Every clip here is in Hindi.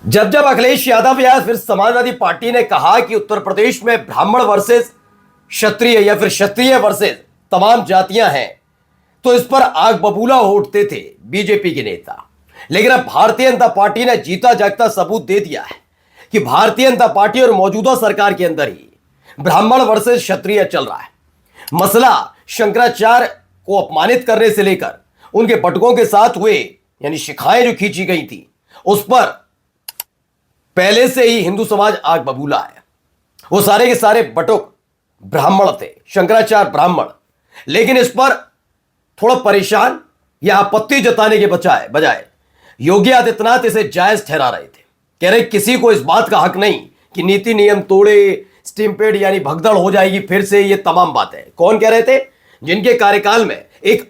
जब जब अखिलेश यादव या फिर समाजवादी पार्टी ने कहा कि उत्तर प्रदेश में ब्राह्मण वर्सेस क्षत्रिय या फिर क्षत्रिय वर्सेस तमाम जातियां हैं, तो इस पर आग बबूला हो उठते थे बीजेपी के नेता। लेकिन अब भारतीय जनता पार्टी ने जीता जागता सबूत दे दिया है कि भारतीय जनता पार्टी और मौजूदा सरकार के अंदर ही ब्राह्मण वर्सेस क्षत्रिय चल रहा है। मसला शंकराचार्य को अपमानित करने से लेकर उनके बटकों के साथ हुए यानी शिखाएं जो खींची गई थी, उस पर पहले से ही हिंदू समाज आग बबूला है। वो सारे के सारे बटुक ब्राह्मण थे, शंकराचार्य ब्राह्मण। लेकिन इस पर थोड़ा परेशान या आपत्ति जताने के बजाय योगी आदित्यनाथ इसे जायज ठहरा रहे थे। कह रहे किसी को इस बात का हक नहीं कि नीति नियम तोड़े, स्टिम्पेड यानी भगदड़ हो जाएगी फिर से, ये तमाम बातें। कौन कह रहे थे? जिनके कार्यकाल में एक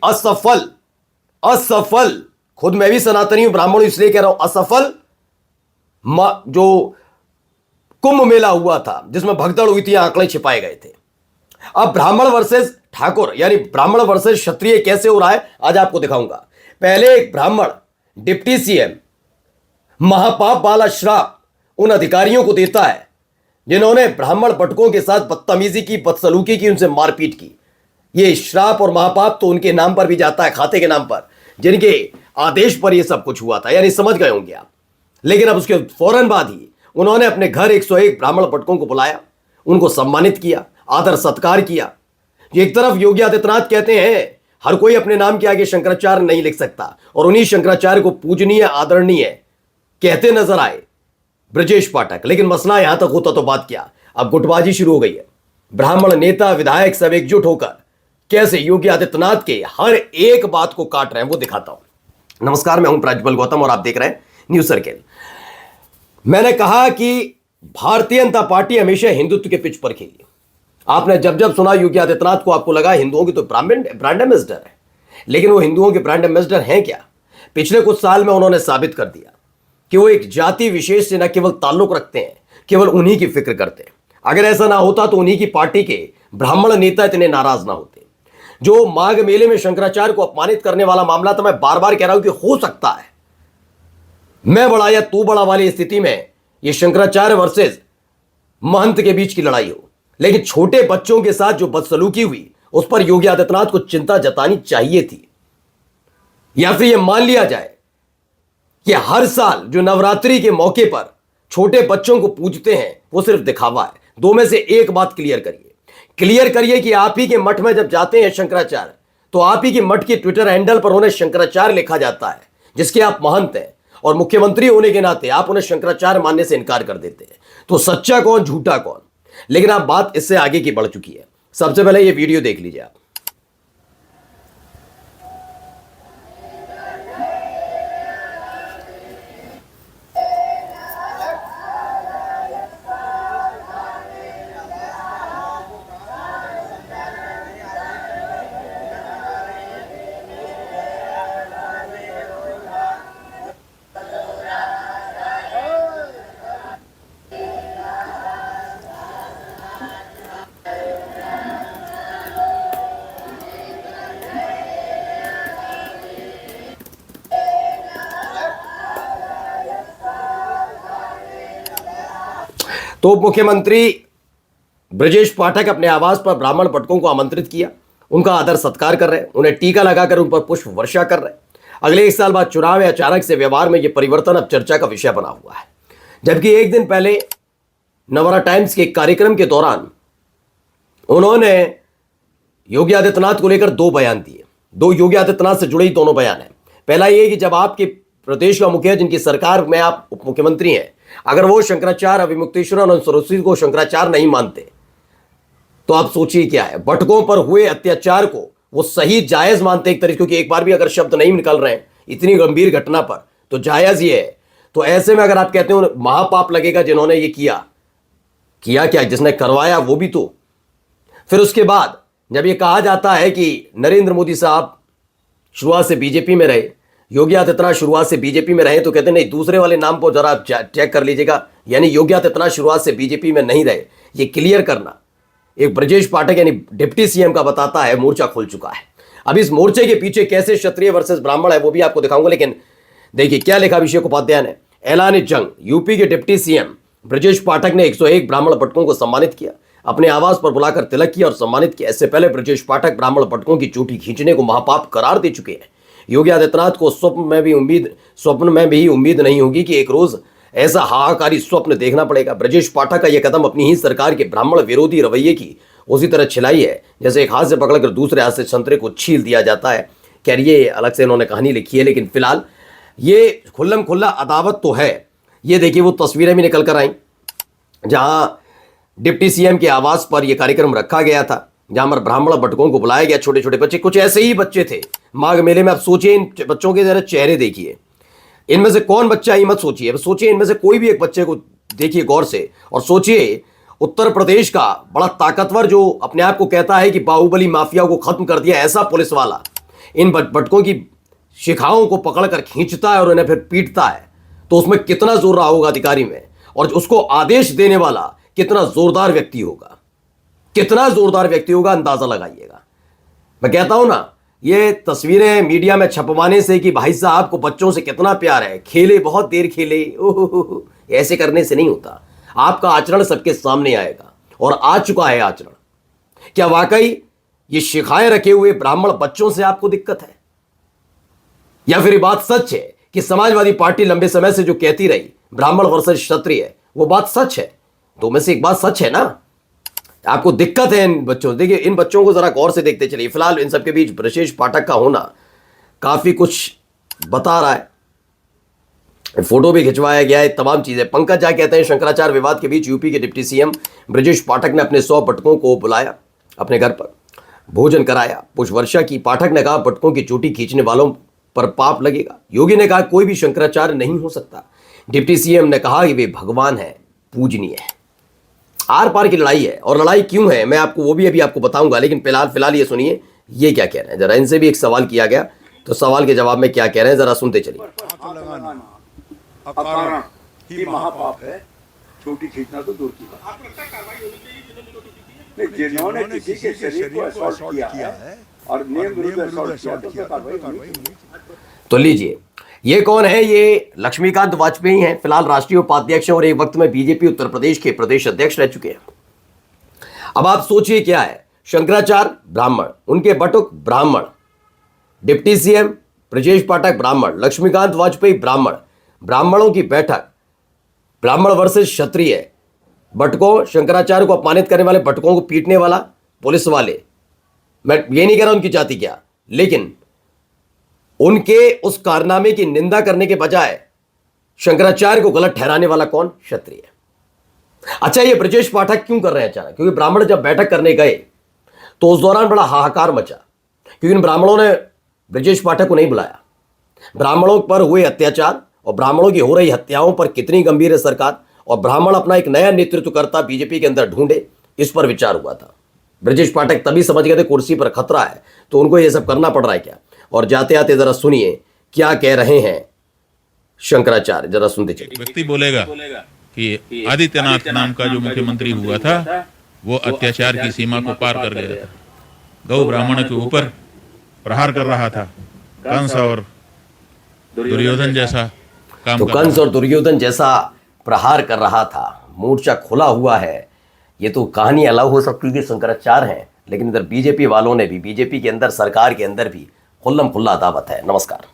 असफल खुद मैं भी सनातनी हूं, ब्राह्मण हूं, इसलिए कह रहा हूं असफल जो कुंभ मेला हुआ था जिसमें भगदड़ हुई थी, आंकड़े छिपाए गए थे। अब ब्राह्मण वर्सेस ठाकुर यानी ब्राह्मण वर्सेस क्षत्रिय कैसे हो रहा है आज आपको दिखाऊंगा। पहले एक ब्राह्मण डिप्टी सीएम महापाप वाला श्राप उन अधिकारियों को देता है जिन्होंने ब्राह्मण बटकों के साथ बदतमीजी की, बदसलूकी की, उनसे मारपीट की। ये श्राप और महापाप तो उनके नाम पर भी जाता है, खाते के नाम पर, जिनके आदेश पर यह सब कुछ हुआ था, यानी समझ गए होंगे आप। लेकिन अब उसके फौरन बाद ही उन्होंने अपने घर 101 ब्राह्मण बटकों को बुलाया, उनको सम्मानित किया, आदर सत्कार किया। एक तरफ योगी आदित्यनाथ कहते हैं हर कोई अपने नाम के आगे शंकराचार्य नहीं लिख सकता, और उन्हीं शंकराचार्य को पूजनीय, आदरणीय कहते नजर आए ब्रजेश पाठक। लेकिन मसला यहां तक होता तो बात क्या, अब गुटबाजी शुरू हो गई है। ब्राह्मण नेता, विधायक सब एकजुट होकर कैसे योगी आदित्यनाथ के हर एक बात को काट रहे हैं वो दिखाता हूं। नमस्कार, मैं हूं प्रज्वल गौतम और आप देख रहे हैं न्यूज सर्किल। मैंने कहा कि भारतीय जनता पार्टी हमेशा हिंदुत्व के पिच पर खेली। आपने जब जब सुना योगी आदित्यनाथ को, आपको लगा हिंदुओं की तो ब्रांड एम्बेसडर है। लेकिन वो हिंदुओं के ब्रांड एम्बेसडर हैं क्या? पिछले कुछ साल में उन्होंने साबित कर दिया कि वो एक जाति विशेष से न केवल ताल्लुक रखते हैं, केवल उन्हीं की फिक्र करते हैं। अगर ऐसा ना होता तो उन्हीं की पार्टी के ब्राह्मण नेता इतने नाराज ना होते। जो माघ मेले में शंकराचार्य को अपमानित करने वाला मामला, तो मैं बार बार कह रहा हूं कि हो सकता है मैं बड़ा या तू बड़ा वाली स्थिति में ये शंकराचार्य वर्सेस महंत के बीच की लड़ाई हो। लेकिन छोटे बच्चों के साथ जो बदसलूकी हुई उस पर योगी आदित्यनाथ को चिंता जतानी चाहिए थी। या फिर यह मान लिया जाए कि हर साल जो नवरात्रि के मौके पर छोटे बच्चों को पूजते हैं वो सिर्फ दिखावा है। दो में से एक बात क्लियर करिए कि आप ही के मठ में जब जाते हैं शंकराचार्य, तो आप ही के मठ के ट्विटर हैंडल पर उन्हें शंकराचार्य लिखा जाता है, जिसके आप महंत हैं, और मुख्यमंत्री होने के नाते आप उन्हें शंकराचार्य मानने से इनकार कर देते हैं। तो सच्चा कौन, झूठा कौन? लेकिन अब बात इससे आगे की बढ़ चुकी है। सबसे पहले ये वीडियो देख लीजिए आप। तो मुख्यमंत्री ब्रजेश पाठक अपने आवास पर ब्राह्मण बटकों को आमंत्रित किया, उनका आदर सत्कार कर रहे हैं, उन्हें टीका लगाकर उन पर पुष्प वर्षा कर रहे हैं। अगले 1 साल बाद चुनाव है, अचानक से व्यवहार में यह परिवर्तन अब चर्चा का विषय बना हुआ है। जबकि एक दिन पहले नवरा टाइम्स के कार्यक्रम के दौरान उन्होंने योगी आदित्यनाथ को लेकर 2 बयान दिए। 2 योगी आदित्यनाथ से जुड़े ही दोनों बयान है। पहला यह कि जब आपके प्रदेश का मुखिया, जिनकी सरकार में आप उप मुख्यमंत्री हैं, अगर वो शंकराचार्य, अभिमुक्तेश्वर और सरस्वती को शंकराचार्य नहीं मानते तो आप सोचिए क्या है। बटकों पर हुए अत्याचार को वो सही जायज मानते एक तरीके, क्योंकि एक बार भी अगर शब्द नहीं निकल रहे हैं इतनी गंभीर घटना पर तो जायज ही है। तो ऐसे में अगर आप कहते हो महापाप लगेगा जिन्होंने ये किया क्या, जिसने करवाया वो भी तो। फिर उसके बाद जब ये कहा जाता है कि नरेंद्र मोदी साहब शुरुआत से बीजेपी में रहे, योगी आदित्यनाथ शुरुआत से बीजेपी में रहे, तो कहते नहीं दूसरे वाले नाम को जरा चेक कर लीजिएगा, यानी योगी आदित्यनाथ शुरुआत से बीजेपी में नहीं रहे, ये क्लियर करना। एक ब्रजेश पाठक यानी डिप्टी सीएम का बताता है मोर्चा खुल चुका है। अब इस मोर्चे के पीछे कैसे क्षत्रिय वर्सेस ब्राह्मण है वो भी आपको दिखाऊंगा। लेकिन देखिए क्या लिखा अभिषेक उपाध्याय ने। ऐलान जंग। यूपी के डिप्टी सीएम ब्रजेश पाठक ने 101 ब्राह्मण बटकों को सम्मानित किया, अपने आवास पर बुलाकर तिलक किया और सम्मानित किया। इससे पहले ब्रजेश पाठक ब्राह्मण बटकों की चोटी खींचने को महापाप करार दे चुके हैं। योगी आदित्यनाथ को स्वप्न में भी उम्मीद नहीं होगी कि एक रोज ऐसा हाहाकारी स्वप्न देखना पड़ेगा। ब्रजेश पाठक का यह कदम अपनी ही सरकार के ब्राह्मण विरोधी रवैये की उसी तरह छिलाई है जैसे एक हाथ से पकड़कर दूसरे हाथ से संतरे को छील दिया जाता है। खैर ये अलग से इन्होंने कहानी लिखी है, लेकिन फिलहाल ये खुल्लम खुल्ला अदावत तो है। ये देखिए वो तस्वीरें भी निकल कर आई जहां डिप्टी सीएम के आवास पर यह कार्यक्रम रखा गया था, जहां पर ब्राह्मण बटकों को बुलाया गया। छोटे छोटे बच्चे, कुछ ऐसे ही बच्चे थे माघ मेले में। आप सोचिए इन बच्चों के जरा चेहरे देखिए, इनमें से कौन बच्चा ही मत सोचिए, अब सोचिए इनमें से कोई भी एक बच्चे को देखिए गौर से और सोचिए उत्तर प्रदेश का बड़ा ताकतवर जो अपने आप को कहता है कि बाहुबली माफिया को खत्म कर दिया, ऐसा पुलिस वाला इन बटकों की शिखाओं को पकड़कर खींचता है और उन्हें फिर पीटता है, तो उसमें कितना जोर रहा होगा अधिकारी में, और उसको आदेश देने वाला कितना जोरदार व्यक्ति होगा, कितना जोरदार व्यक्ति होगा, अंदाजा लगाइएगा। मैं कहता हूं ना, ये तस्वीरें मीडिया में छपवाने से कि भाई साहब को बच्चों से कितना प्यार है, खेले बहुत देर खेले, ओहो, ऐसे करने से नहीं होता। आपका आचरण सबके सामने आएगा और आ चुका है आचरण। क्या वाकई ये शिखाएं रखे हुए ब्राह्मण बच्चों से आपको दिक्कत है, या फिर ये बात सच है कि समाजवादी पार्टी लंबे समय से जो कहती रही ब्राह्मण वर्सेस क्षत्रिय, वो बात सच है? दो में से एक बात सच है ना। आपको दिक्कत है इन बच्चों। देखिए इन बच्चों को जरा गौर से देखते चलिए। फिलहाल इन सबके बीच ब्रजेश पाठक का होना काफी कुछ बता रहा है, फोटो भी खिंचवाया गया है, तमाम चीजें। पंकज झा कहते हैं शंकराचार्य विवाद के बीच यूपी के डिप्टी सीएम ब्रजेश पाठक ने अपने 100 बटकों को बुलाया, अपने घर पर भोजन कराया, पुष्पवर्षा की। पाठक ने कहा बटकों की चोटी खींचने वालों पर पाप लगेगा। योगी ने कहा कोई भी शंकराचार्य नहीं हो सकता। डिप्टी सीएम ने कहा कि वे भगवान है, पूजनीय है। आर पार की लड़ाई है, और लड़ाई क्यों है मैं आपको वो भी अभी आपको बताऊंगा, लेकिन फिलहाल ये सुनिए ये क्या कह रहे हैं। जरा इनसे भी एक सवाल किया गया, तो सवाल के जवाब में क्या कह रहे हैं जरा सुनते चलिए। अकारण ही महापाप है, चोटी खींचना तो दूर की बात। नहीं, जिन्होंने किसी के शरीर को असॉल्ट किया है और नियम विरुद्ध असॉल्ट किया तो कार्रवाई होनी चाहिए। तो लीजिए ये कौन है, ये लक्ष्मीकांत वाजपेयी हैं, फिलहाल राष्ट्रीय उपाध्यक्ष और एक वक्त में बीजेपी उत्तर प्रदेश के प्रदेश अध्यक्ष रह चुके हैं। अब आप सोचिए क्या है, शंकराचार्य ब्राह्मण, उनके बटुक ब्राह्मण, डिप्टी सीएम ब्रजेश पाठक ब्राह्मण, लक्ष्मीकांत वाजपेयी ब्राह्मण, ब्राह्मणों की बैठक, ब्राह्मण वर्सेस क्षत्रिय, बटकों, शंकराचार्य को अपमानित करने वाले, बटकों को पीटने वाला पुलिस वाले। मैं ये नहीं कह रहा उनकी जाति क्या, लेकिन उनके उस कारनामे की निंदा करने के बजाय शंकराचार्य को गलत ठहराने वाला कौन? क्षत्रिय। अच्छा ये ब्रजेश पाठक क्यों कर रहे हैं अचानक? क्योंकि ब्राह्मण जब बैठक करने गए तो उस दौरान बड़ा हाहाकार मचा, क्योंकि इन ब्राह्मणों ने ब्रजेश पाठक को नहीं बुलाया। ब्राह्मणों पर हुए अत्याचार और ब्राह्मणों की हो रही हत्याओं पर कितनी गंभीर है सरकार, और ब्राह्मण अपना एक नया नेतृत्वकर्ता बीजेपी के अंदर ढूंढे, इस पर विचार हुआ था। ब्रजेश पाठक तभी समझ गए थे कुर्सी पर खतरा है, तो उनको यह सब करना पड़ रहा है क्या। और जाते आते जरा सुनिए क्या कह रहे हैं शंकराचार्य, जरा सुनते चलिए। व्यक्ति बोलेगा कि आदित्यनाथ नाम का जो मुख्यमंत्री हुआ था वो अत्याचार की सीमा को पार कर गया था, गौ ब्राह्मण के ऊपर प्रहार कर रहा था, कंस और दुर्योधन जैसा काम तो कंस और दुर्योधन जैसा प्रहार कर रहा था। मोर्चा खुला हुआ है। ये तो कहानी अलग हो सकती है कि शंकराचार्य हैं, लेकिन इधर बीजेपी वालों ने भी, बीजेपी के अंदर, सरकार के अंदर भी खुल्लम खुल्ला अदावत है। नमस्कार।